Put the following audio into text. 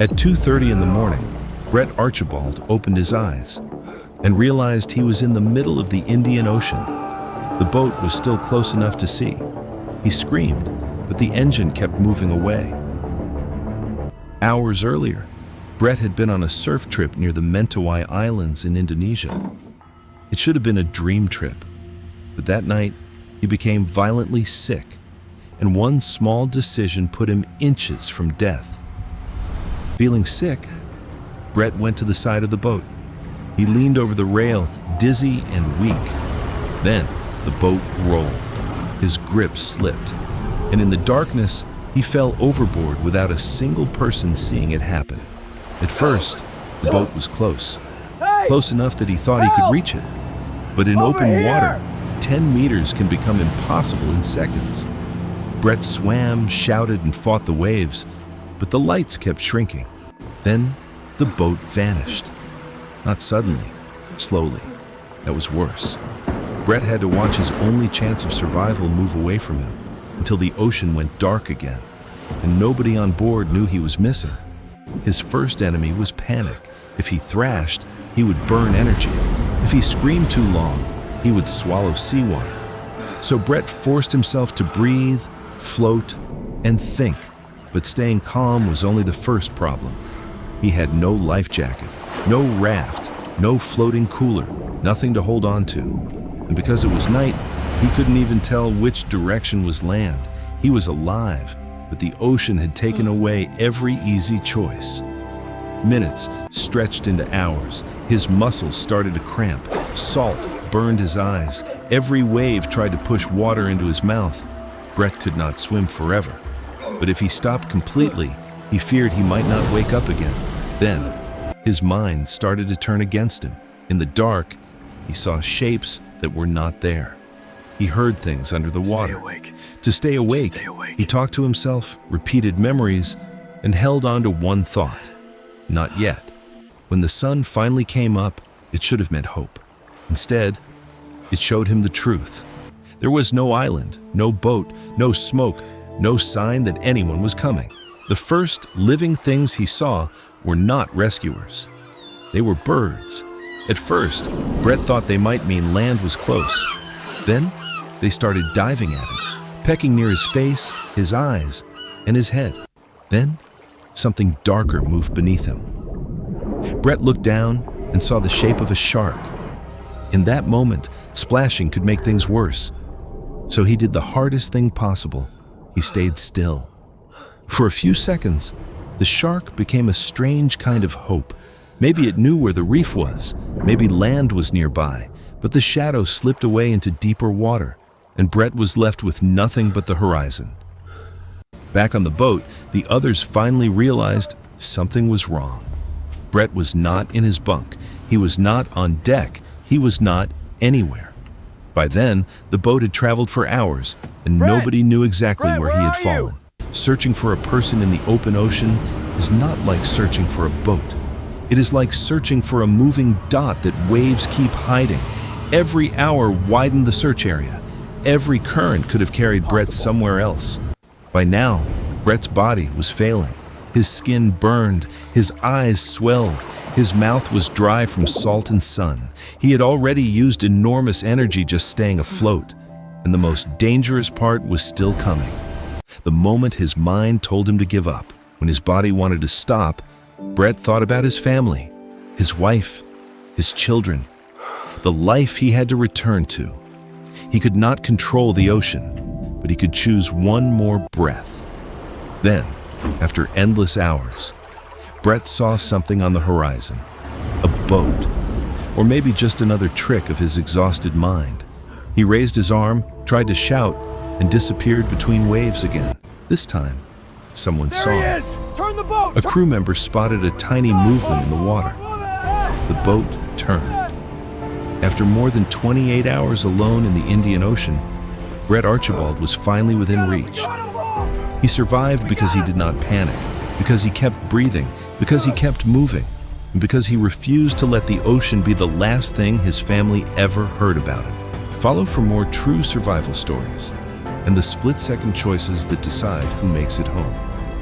At 2:30 in the morning, Brett Archibald opened his eyes and realized he was in the middle of the Indian Ocean. The boat was still close enough to see. He screamed, but the engine kept moving away. Hours earlier, Brett had been on a surf trip near the Mentawai Islands in Indonesia. It should have been a dream trip, but that night he became violently sick, and one small decision put him inches from death. Feeling sick, Brett went to the side of the boat. He leaned over the rail, dizzy and weak. Then the boat rolled. His grip slipped, and in the darkness, he fell overboard without a single person seeing it happen. At first, the boat was close enough that he thought he could reach it. But in open water, 10 meters can become impossible in seconds. Brett swam, shouted, and fought the waves, but the lights kept shrinking. Then the boat vanished. Not suddenly, slowly. That was worse. Brett had to watch his only chance of survival move away from him until the ocean went dark again, and nobody on board knew he was missing. His first enemy was panic. If he thrashed, he would burn energy. If he screamed too long, he would swallow seawater. So Brett forced himself to breathe, float, and think. But staying calm was only the first problem. He had no life jacket, no raft, no floating cooler, nothing to hold on to. And because it was night, he couldn't even tell which direction was land. He was alive, but the ocean had taken away every easy choice. Minutes stretched into hours. His muscles started to cramp. Salt burned his eyes. Every wave tried to push water into his mouth. Brett could not swim forever. But if he stopped completely, he feared he might not wake up again. Then, his mind started to turn against him. In the dark, he saw shapes that were not there. He heard things under the water. To stay awake, he talked to himself, repeated memories, and held on to one thought. Not yet. When the sun finally came up, it should have meant hope. Instead, it showed him the truth. There was no island, no boat, no smoke, no sign that anyone was coming. The first living things he saw were not rescuers. They were birds. At first, Brett thought they might mean land was close. Then, they started diving at him, pecking near his face, his eyes, and his head. Then, something darker moved beneath him. Brett looked down and saw the shape of a shark. In that moment, splashing could make things worse. So he did the hardest thing possible. He stayed still. For a few seconds, the shark became a strange kind of hope. Maybe it knew where the reef was. Maybe land was nearby. But the shadow slipped away into deeper water, and Brett was left with nothing but the horizon. Back on the boat, the others finally realized something was wrong. Brett was not in his bunk. He was not on deck. He was not anywhere. By then, the boat had traveled for hours, and nobody knew exactly where he had fallen. Searching for a person in the open ocean is not like searching for a boat. It is like searching for a moving dot that waves keep hiding. Every hour widened the search area. Every current could have carried Brett somewhere else. By now, Brett's body was failing. His skin burned, his eyes swelled, his mouth was dry from salt and sun. He had already used enormous energy just staying afloat, and the most dangerous part was still coming. The moment his mind told him to give up, when his body wanted to stop, Brett thought about his family, his wife, his children, the life he had to return to. He could not control the ocean, but he could choose one more breath. Then, after endless hours, Brett saw something on the horizon. A boat. Or maybe just another trick of his exhausted mind. He raised his arm, tried to shout, and disappeared between waves again. This time, someone saw him. Turn the boat! A crew member spotted a tiny movement in the water. The boat turned. After more than 28 hours alone in the Indian Ocean, Brett Archibald was finally within reach. He survived because he did not panic, because he kept breathing, because he kept moving, and because he refused to let the ocean be the last thing his family ever heard about him. Follow for more true survival stories and the split-second choices that decide who makes it home.